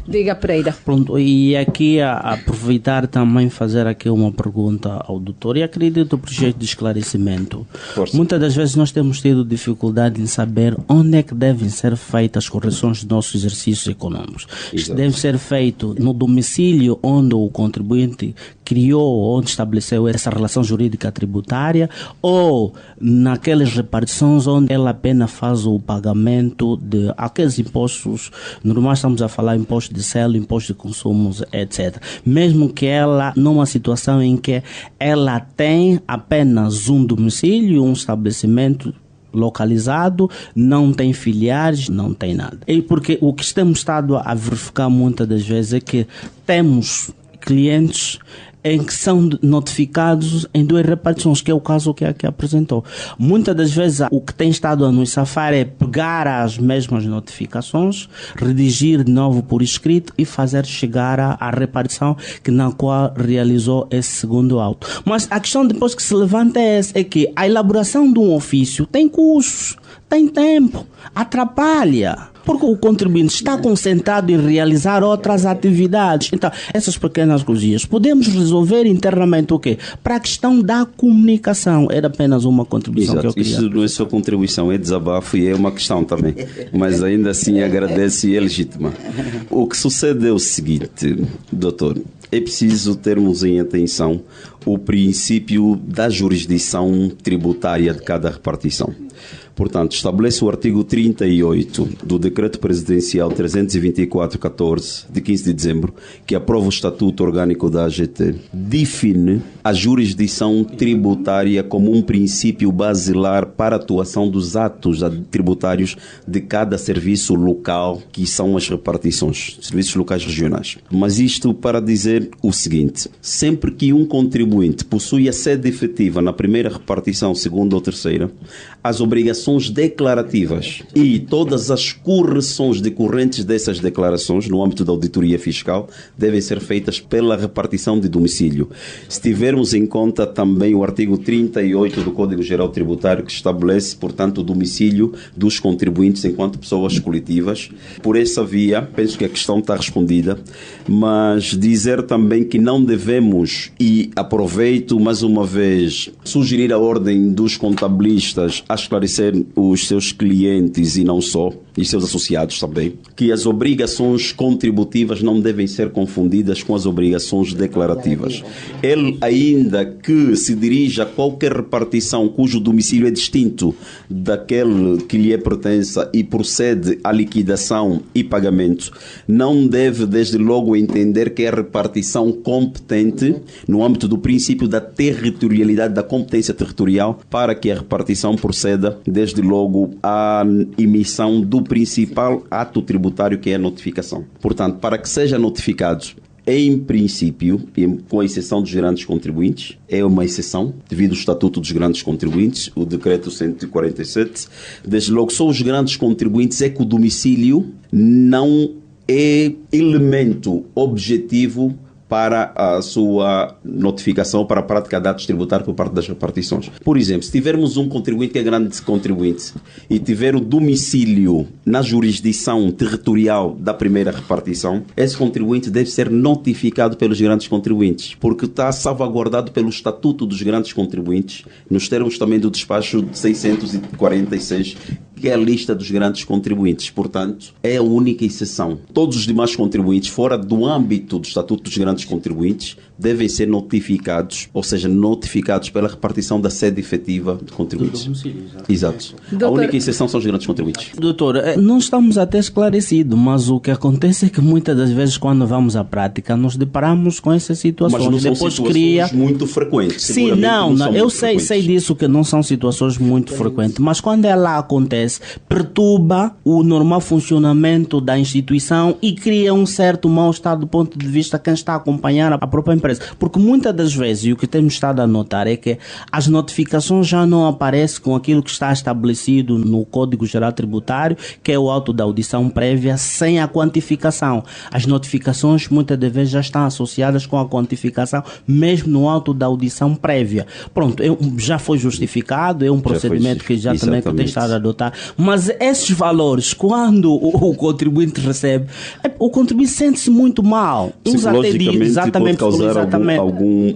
Diga, Pereira. Pronto, e aqui a aproveitar também fazer aqui uma pergunta ao doutor, e acredito no projeto de esclarecimento. Força. Muitas das vezes nós temos tido dificuldade em saber onde é que devem ser feitas as correções dos nossos exercícios econômicos. Isto deve ser feito no domicílio onde o contribuinte criou, onde estabeleceu essa relação jurídica tributária, ou naquelas repartições onde ela apenas faz o pagamento de aqueles impostos, normais estamos a falar imposto de selo, imposto de consumos, etc. Mesmo que ela, numa situação em que ela tem apenas um domicílio, um estabelecimento localizado, não tem filiais, não tem nada. E porque o que temos estado a verificar muitas das vezes é que temos clientes em que são notificados em 2 repartições, que é o caso que aqui apresentou. Muitas das vezes o que tem estado a nos safar é pegar as mesmas notificações, redigir de novo por escrito e fazer chegar à repartição na qual realizou esse segundo auto. Mas a questão depois que se levanta é que a elaboração de um ofício tem custos, tem tempo, atrapalha. Porque o contribuinte está concentrado em realizar outras atividades. Então, essas pequenas coisinhas podemos resolver internamente o quê? Para a questão da comunicação. Era apenas uma contribuição. Exato. Que eu queria. Isso não é só contribuição, é desabafo e é uma questão também. Mas ainda assim agradeço e é legítima. O que sucede é o seguinte, doutor. É preciso termos em atenção o princípio da jurisdição tributária de cada repartição. Portanto, estabelece o artigo 38 do Decreto Presidencial 324/14, de 15 de dezembro, que aprova o Estatuto Orgânico da AGT, define a jurisdição tributária como um princípio basilar para a atuação dos atos tributários de cada serviço local, que são as repartições, serviços locais regionais. Mas isto para dizer o seguinte: sempre que um contribuinte possui a sede efetiva na primeira repartição, segunda ou terceira, as obrigações declarativas e todas as correções decorrentes dessas declarações no âmbito da auditoria fiscal devem ser feitas pela repartição de domicílio. Se tivermos em conta também o artigo 38 do Código Geral Tributário, que estabelece, portanto, o domicílio dos contribuintes enquanto pessoas coletivas. Por essa via, penso que a questão está respondida, mas dizer também que não devemos, e aproveito mais uma vez, sugerir a ordem dos contabilistas a esclarecer os seus clientes e não só, e seus associados também, que as obrigações contributivas não devem ser confundidas com as obrigações declarativas. Ele, ainda que se dirija a qualquer repartição cujo domicílio é distinto daquele que lhe pertença e procede à liquidação e pagamento, não deve desde logo entender que é a repartição competente no âmbito do princípio da territorialidade, da competência territorial, para que a repartição proceda desde logo à emissão do principal ato tributário, que é a notificação. Portanto, para que seja notificado, em princípio, com a exceção dos grandes contribuintes, é uma exceção, devido ao Estatuto dos Grandes Contribuintes, o Decreto 147, desde logo só os grandes contribuintes é que o domicílio não é elemento objetivo para a sua notificação, para a prática de atos tributários por parte das repartições. Por exemplo, se tivermos um contribuinte que é grande contribuinte e tiver o domicílio na jurisdição territorial da primeira repartição, esse contribuinte deve ser notificado pelos grandes contribuintes, porque está salvaguardado pelo Estatuto dos Grandes Contribuintes, nos termos também do despacho 646, que é a lista dos grandes contribuintes. Portanto, é a única exceção. Todos os demais contribuintes, fora do âmbito do Estatuto dos Grandes Contribuintes, devem ser notificados, ou seja, notificados pela repartição da sede efetiva de contribuintes. Exato. Doutor, a única exceção são os grandes contribuintes. Doutor, não estamos até esclarecidos, mas o que acontece é que muitas das vezes, quando vamos à prática, nos deparamos com essas situações. Mas não são depois situações muito frequentes. Sim, não, eu sei disso, que não são situações muito frequentes, mas quando ela acontece, perturba o normal funcionamento da instituição e cria um certo mal-estar do ponto de vista de quem está a acompanhar a própria empresa. Porque muitas das vezes, e o que temos estado a notar é que as notificações já não aparecem com aquilo que está estabelecido no Código Geral Tributário, que é o auto da audição prévia, sem a quantificação. As notificações muitas das vezes já estão associadas com a quantificação, mesmo no auto da audição prévia. Pronto, já foi justificado, é um procedimento que já também que tem estado a adotar. Mas esses valores, quando o contribuinte recebe, o contribuinte sente-se muito mal. Pode causar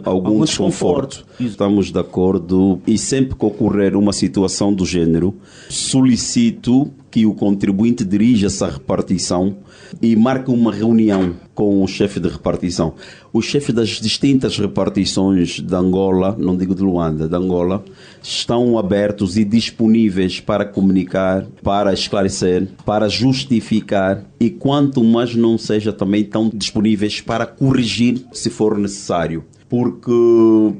algum desconforto. Estamos de acordo, e sempre que ocorrer uma situação do género, solicito que o contribuinte dirija essa repartição e marque uma reunião com o chefe de repartição. Os chefes das distintas repartições de Angola, não digo de Luanda, de Angola, estão abertos e disponíveis para comunicar, para esclarecer, para justificar e quanto mais não seja também tão disponíveis para corrigir se for necessário. Porque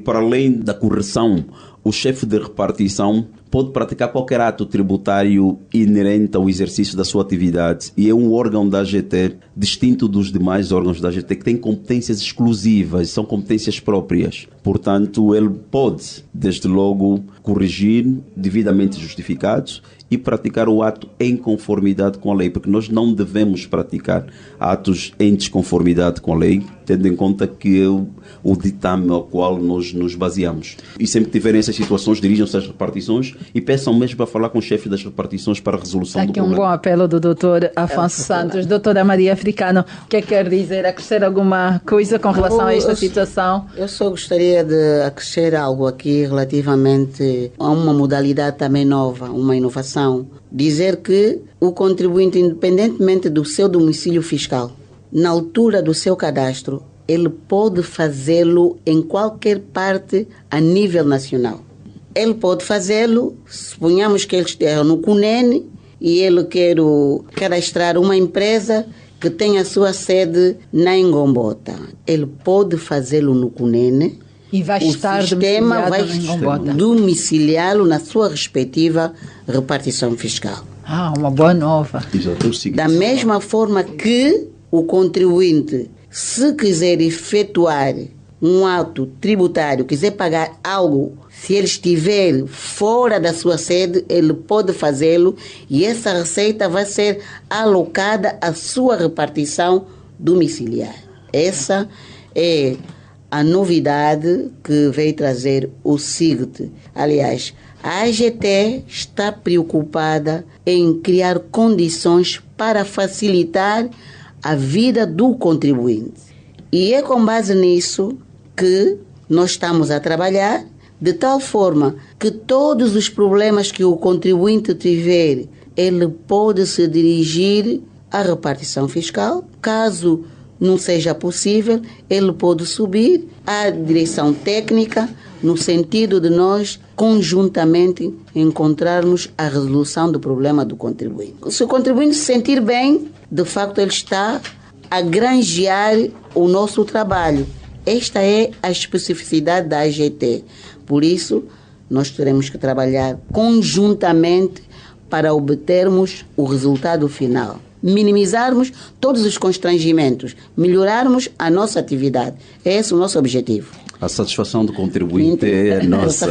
para além da correção, o chefe de repartição pode praticar qualquer ato tributário inerente ao exercício da sua atividade e é um órgão da AGT distinto dos demais órgãos da AGT que tem competências exclusivas, são competências próprias. Portanto, ele pode, desde logo, corrigir devidamente justificados e praticar o ato em conformidade com a lei, porque nós não devemos praticar atos em desconformidade com a lei, tendo em conta que é o ditame ao qual nós nos baseamos. E sempre que tiverem essas situações, dirijam-se às repartições e peçam mesmo para falar com o chefe das repartições para a resolução do problema. Aqui um bom apelo do Dr. Afonso Santos. Doutora Maria Africano, o que quer dizer? Acrescer alguma coisa com relação a esta situação? Eu só gostaria de acrescer algo aqui relativamente a uma modalidade também nova, uma inovação. Dizer que o contribuinte, independentemente do seu domicílio fiscal, na altura do seu cadastro, ele pode fazê-lo em qualquer parte a nível nacional. Ele pode fazê-lo, suponhamos que ele esteja no CUNEN e ele quer cadastrar uma empresa que tem a sua sede na Ngombota. Ele pode fazê-lo no CUNEN. E vai estar o sistema vai domiciliá-lo na sua respectiva repartição fiscal. Uma boa nova. Da mesma forma que o contribuinte, se quiser efetuar um ato tributário, quiser pagar algo, se ele estiver fora da sua sede, ele pode fazê-lo e essa receita vai ser alocada à sua repartição domiciliar. Essa é a novidade que veio trazer o SIGT. Aliás, a AGT está preocupada em criar condições para facilitar a vida do contribuinte. E é com base nisso que nós estamos a trabalhar de tal forma que todos os problemas que o contribuinte tiver, ele pode se dirigir à repartição fiscal. Caso não seja possível, ele pode subir à direção técnica no sentido de nós conjuntamente encontrarmos a resolução do problema do contribuinte. Se o contribuinte se sentir bem, de facto ele está a granjear o nosso trabalho. Esta é a especificidade da AGT. Por isso, nós teremos que trabalhar conjuntamente para obtermos o resultado final. Minimizarmos todos os constrangimentos, melhorarmos a nossa atividade. Esse é o nosso objetivo. A satisfação do contribuinte é a nossa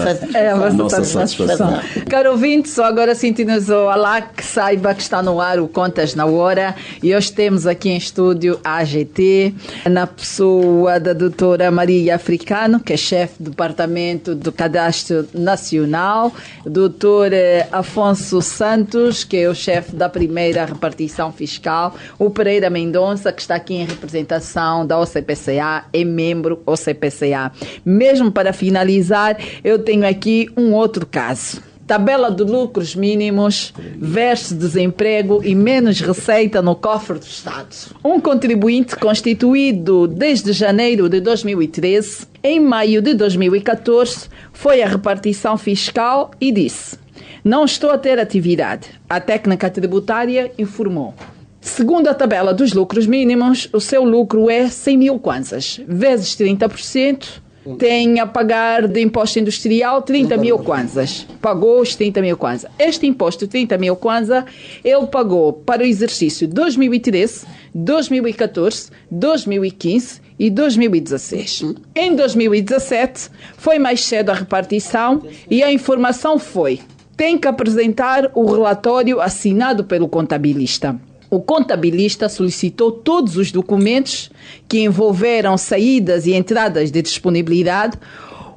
satisfação. Caro ouvinte, só agora sentimos o alá que saiba que está no ar o Contas na Hora e hoje temos aqui em estúdio a AGT, na pessoa da doutora Maria Africano, que é chefe do Departamento do Cadastro Nacional, doutor Afonso Santos, que é o chefe da primeira repartição fiscal, o Pereira Mendonça, que está aqui em representação da OCPCA, é membro OCPCA. Mesmo para finalizar, eu tenho aqui um outro caso. Tabela de lucros mínimos versus desemprego e menos receita no cofre do Estado. Um contribuinte constituído desde janeiro de 2013, em maio de 2014, foi à repartição fiscal e disse: não estou a ter atividade. A técnica tributária informou: segundo a tabela dos lucros mínimos, o seu lucro é 100 mil kwanzas, vezes 30%, tem a pagar de imposto industrial 30 mil kwanzas. Pagou os 30 mil kwanzas. Este imposto de 30 mil kwanzas, ele pagou para o exercício 2013, 2014, 2015 e 2016. Em 2017, foi mais cedo a repartição e a informação foi: tem que apresentar o relatório assinado pelo contabilista. O contabilista solicitou todos os documentos que envolveram saídas e entradas de disponibilidade.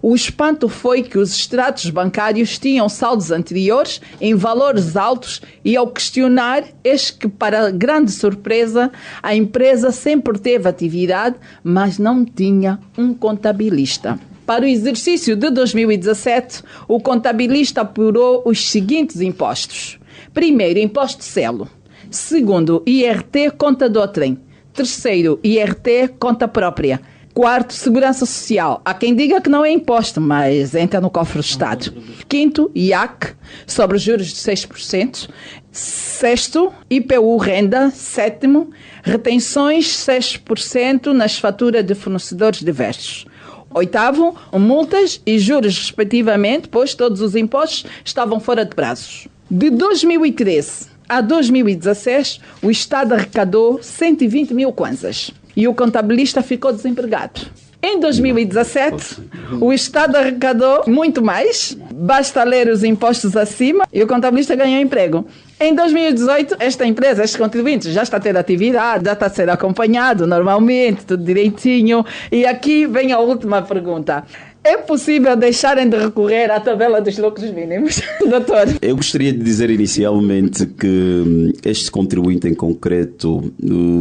O espanto foi que os extratos bancários tinham saldos anteriores em valores altos e, ao questionar, eis que, para grande surpresa, a empresa sempre teve atividade, mas não tinha um contabilista. Para o exercício de 2017, o contabilista apurou os seguintes impostos: Primeiro, imposto de selo. Segundo, IRT, conta do trem. Terceiro, IRT, conta própria. Quarto, segurança social. Há quem diga que não é imposto, mas entra no cofre do Estado. Quinto, IAC, sobre juros de 6%. Sexto, IPU renda. Sétimo, retenções 6% nas faturas de fornecedores diversos. Oitavo, multas e juros respectivamente, pois todos os impostos estavam fora de prazos. De 2013 a 2016, o Estado arrecadou 120 mil kwanzas e o contabilista ficou desempregado. Em 2017, o Estado arrecadou muito mais, basta ler os impostos acima e o contabilista ganhou emprego. Em 2018, esta empresa, estes contribuintes, já está a ter atividade, já está a ser acompanhado normalmente, tudo direitinho. E aqui vem a última pergunta. É possível deixarem de recorrer à tabela dos lucros mínimos, doutor? Eu gostaria de dizer inicialmente que este contribuinte em concreto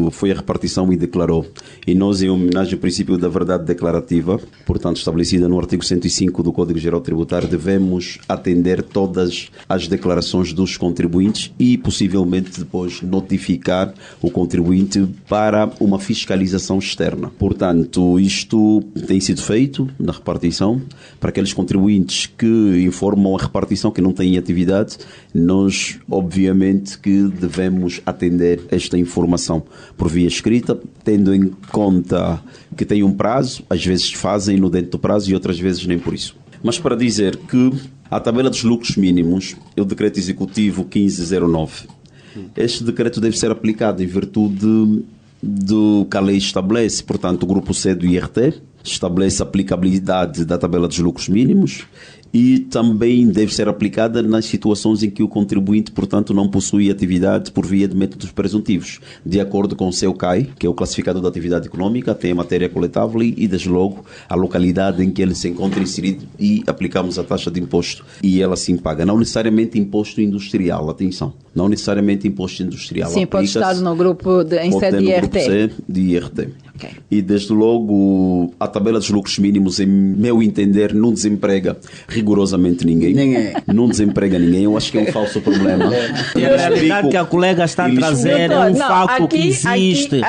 foi a repartição e declarou. E nós, em homenagem ao princípio da verdade declarativa, portanto estabelecida no artigo 105 do Código Geral Tributário, devemos atender todas as declarações dos contribuintes e possivelmente depois notificar o contribuinte para uma fiscalização externa. Portanto, isto tem sido feito na repartição. Para aqueles contribuintes que informam a repartição que não têm atividade, nós obviamente que devemos atender esta informação por via escrita, tendo em conta que tem um prazo, às vezes fazem-no dentro do prazo e outras vezes nem por isso. Mas para dizer que a tabela dos lucros mínimos é o Decreto Executivo 1509. Este decreto deve ser aplicado em virtude do que a lei estabelece, portanto o grupo C do IRT estabelece a aplicabilidade da tabela dos lucros mínimos e também deve ser aplicada nas situações em que o contribuinte, portanto, não possui atividade por via de métodos presuntivos, de acordo com o seu CAI, que é o classificador da atividade econômica, tem a matéria coletável e, desde logo, a localidade em que ele se encontra inserido e aplicamos a taxa de imposto e ela sim paga. Não necessariamente imposto industrial, atenção, não necessariamente imposto industrial. Sim, pode estar no grupo em sede de IRT. C de IRT. Okay. E, desde logo, a tabela dos lucros mínimos, em meu entender, não desemprega rigorosamente ninguém. Não desemprega ninguém. Eu acho que é um falso problema. É a realidade que a colega está a trazer é um facto que existe.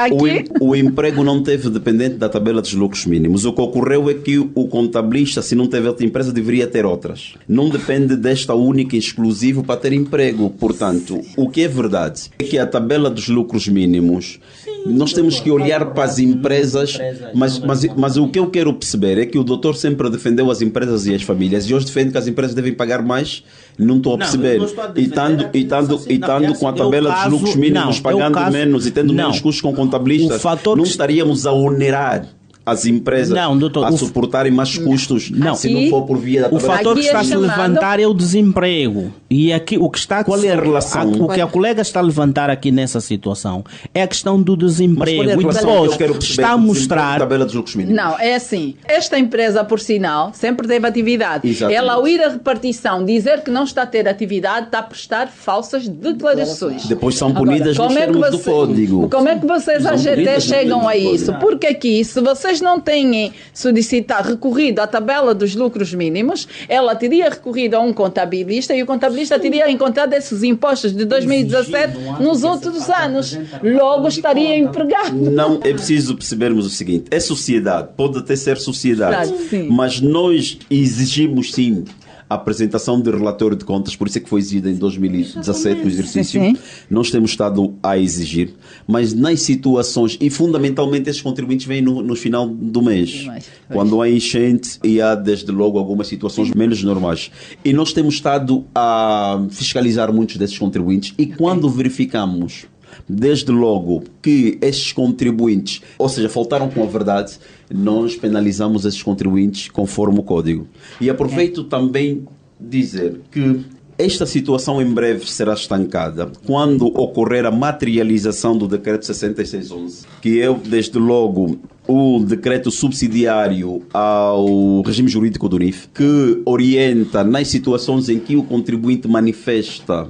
O emprego não teve dependente da tabela dos lucros mínimos. O que ocorreu é que o contabilista, se não teve outra empresa, deveria ter outras. Não depende desta única e exclusiva para ter emprego. Portanto, o que é verdade é que a tabela dos lucros mínimos, nós temos que olhar para as empresas, mas o que eu quero perceber é que o doutor sempre defendeu as empresas e as famílias e hoje defende que as empresas devem pagar mais. Não estou a perceber. E estando com a tabela dos lucros mínimos, pagando menos e tendo menos custos com contabilistas, não estaríamos a onerar as empresas a suportarem mais custos se não for por via da tabela. O fator que está a se levantar é o desemprego. E aqui o que está qual é a relação? O que a colega está a levantar aqui nessa situação é a questão do desemprego. Mas qual é a relação? E depois está a mostrar. Tabela dos lucros mínimos. Não, é assim. Esta empresa, por sinal, sempre teve atividade. Exatamente. Ela, ao ir à repartição, dizer que não está a ter atividade, está a prestar falsas declarações. Depois são punidas nos termos do código. Como é que vocês, a GT, chegam a isso? Porque aqui, se vocês não têm solicitado, recorrido à tabela dos lucros mínimos, ela teria recorrido a um contabilista e o contabilista teria encontrado esses impostos de 2017 nos outros anos. Logo estaria empregado. Não, é preciso percebermos o seguinte: é sociedade, pode até ser sociedade, mas nós exigimos sim a apresentação de relatório de contas, por isso é que foi exigido em 2017 no exercício. Nós temos estado a exigir, mas nas situações, e fundamentalmente esses contribuintes vêm no final do mês, quando há enchente e há desde logo algumas situações menos normais. E nós temos estado a fiscalizar muitos desses contribuintes e quando verificamos desde logo que estes contribuintes, ou seja, faltaram com a verdade, nós penalizamos esses contribuintes conforme o código. E aproveito também dizer que esta situação em breve será estancada quando ocorrer a materialização do decreto 6611, que é desde logo o decreto subsidiário ao regime jurídico do NIF, que orienta nas situações em que o contribuinte manifesta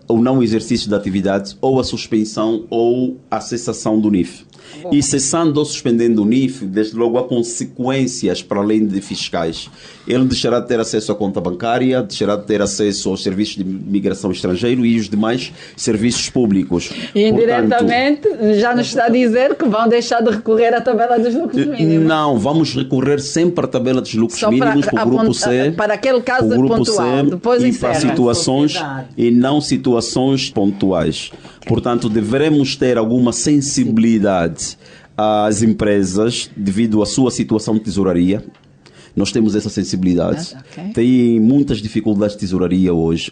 o não exercício da atividade ou a suspensão ou a cessação do NIF. E cessando ou suspendendo o NIF, desde logo há consequências para além de fiscais. Ele deixará de ter acesso à conta bancária, deixará de ter acesso aos serviços de migração estrangeiro e os demais serviços públicos. E indiretamente, já nos está a dizer que vão deixar de recorrer à tabela dos lucros mínimos. Não, vamos recorrer sempre à tabela dos lucros só mínimos para o grupo C, para aquele caso para o grupo pontual. C, Depois e encerra. para situações e não situações pontuais. Portanto, devemos ter alguma sensibilidade às empresas devido à sua situação de tesouraria. Nós temos essa sensibilidade. Tem muitas dificuldades de tesouraria hoje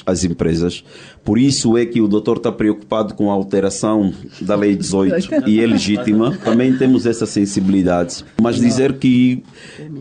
as empresas. Por isso é que o doutor está preocupado com a alteração da Lei 18 e é legítima. Também temos essa sensibilidade. Mas dizer que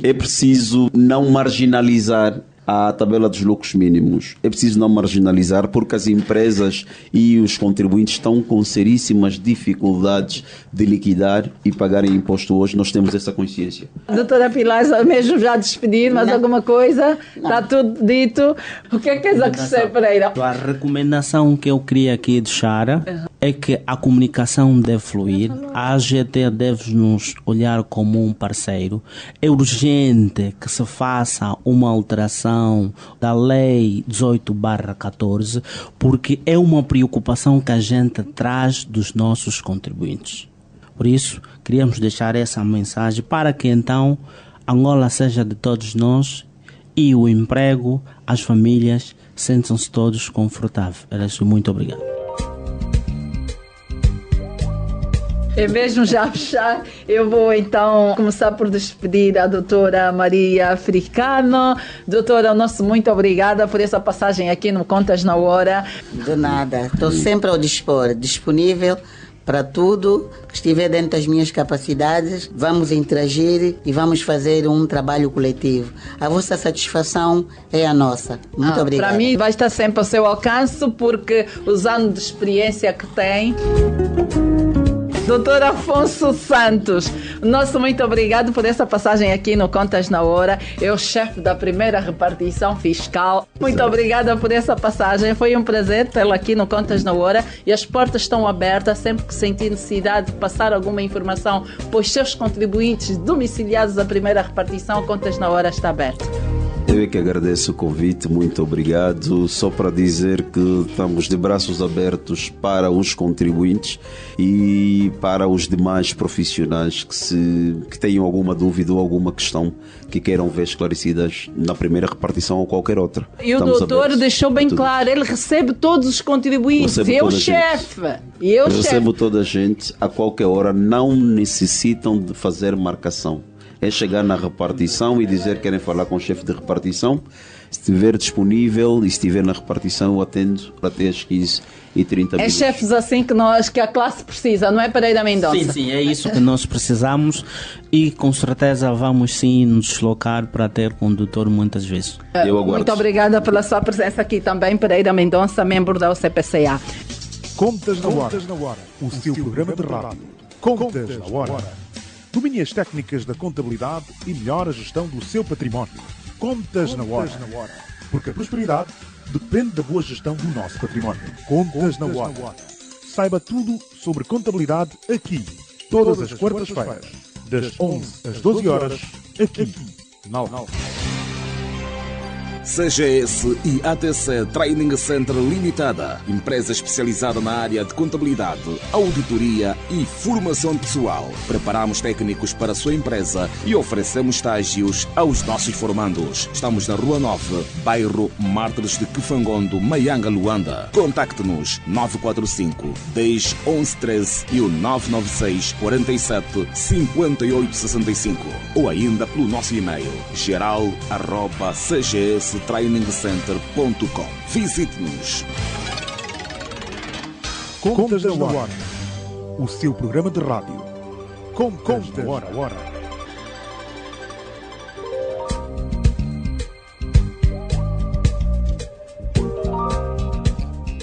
é preciso não marginalizar a tabela dos lucros mínimos. É preciso não marginalizar porque as empresas e os contribuintes estão com seríssimas dificuldades de liquidar e pagarem imposto hoje. Nós temos essa consciência. Doutora Pilar, mesmo já despedir, mas alguma coisa? Está tudo dito. O que é que queres acrescer, Pereira? A recomendação que eu queria aqui deixar é que a comunicação deve fluir. A AGT deve nos olhar como um parceiro. É urgente que se faça uma alteração da Lei 18/14, porque é uma preocupação que a gente traz dos nossos contribuintes. Por isso, queríamos deixar essa mensagem para que então Angola seja de todos nós e o emprego, as famílias, sentam-se todos confortáveis. Era isso, muito obrigado. E mesmo já fechar, eu vou então começar por despedir a doutora Maria Africano. Doutora, nosso muito obrigada por essa passagem aqui no Contas na Hora. De nada, estou sempre ao dispor, disponível para tudo que estiver dentro das minhas capacidades. Vamos interagir e vamos fazer um trabalho coletivo. A vossa satisfação é a nossa. Muito obrigada. Para mim vai estar sempre ao seu alcance, porque os anos de experiência que tem. Doutor Afonso Santos, nosso muito obrigado por essa passagem aqui no Contas na Hora. É o chefe da primeira repartição fiscal. Muito obrigada por essa passagem. Foi um prazer tê-lo aqui no Contas na Hora e as portas estão abertas sempre que sentir necessidade de passar alguma informação para os seus contribuintes domiciliados da primeira repartição. Contas na Hora está aberto. Eu é que agradeço o convite, muito obrigado. Só para dizer que estamos de braços abertos para os contribuintes e para os demais profissionais que tenham alguma dúvida ou alguma questão que queiram ver esclarecidas na primeira repartição ou qualquer outra. E o doutor deixou bem claro, ele recebe todos os contribuintes, é o chefe. Eu recebo toda a gente, a qualquer hora, não necessitam de fazer marcação. É chegar na repartição e dizer que querem falar com o chefe de repartição. Se estiver disponível e estiver na repartição, eu atendo até às 15h30. É chefes assim que a classe precisa, não é, Pereira Mendonça? Sim, é isso que nós precisamos e com certeza vamos sim nos deslocar para ter condutor muitas vezes. Eu aguardo. Muito obrigada pela sua presença aqui também, Pereira Mendonça, membro da OCPCA. Contas na Hora, o seu programa de rádio. Contas na Hora. Domine as técnicas da contabilidade e melhore a gestão do seu património. Contas na Hora. Porque a prosperidade depende da boa gestão do nosso património. Contas na Hora. Saiba tudo sobre contabilidade aqui, todas as quartas-feiras, das 11 às 12 horas, aqui, na Alva. CGS e ATC Training Center Limitada, empresa especializada na área de contabilidade, auditoria e formação pessoal. Preparamos técnicos para a sua empresa e oferecemos estágios aos nossos formandos. Estamos na Rua 9, bairro Mártires de Kifangondo, Maianga, Luanda. Contacte-nos 945 10 11 13 e o 996 47 5865 ou ainda pelo nosso e-mail geral@cgstrainingscenter.com. Visite-nos. Contas na Hora, o seu programa de rádio. Contas na Hora.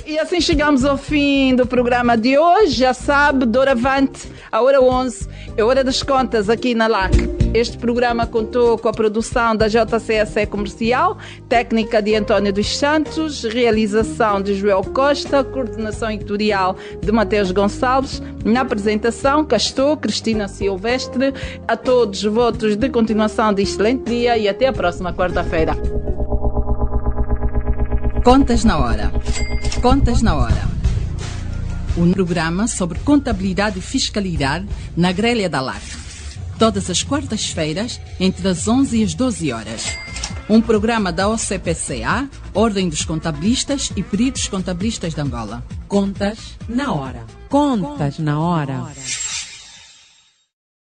E assim chegamos ao fim do programa de hoje. Já sabe, doravante, a hora 11, é hora das contas aqui na LAC. Este programa contou com a produção da JCSE Comercial, técnica de António dos Santos, realização de Joel Costa, coordenação editorial de Mateus Gonçalves, na apresentação Castor, Cristina Silvestre. A todos votos de continuação de excelente dia e até a próxima quarta-feira. Contas na Hora. Contas na Hora. Um programa sobre contabilidade e fiscalidade na grelha da LAC. Todas as quartas-feiras, entre as 11 e as 12 horas. Um programa da OCPCA, Ordem dos Contabilistas e Peritos Contabilistas de Angola. Contas na Hora. Contas na Hora.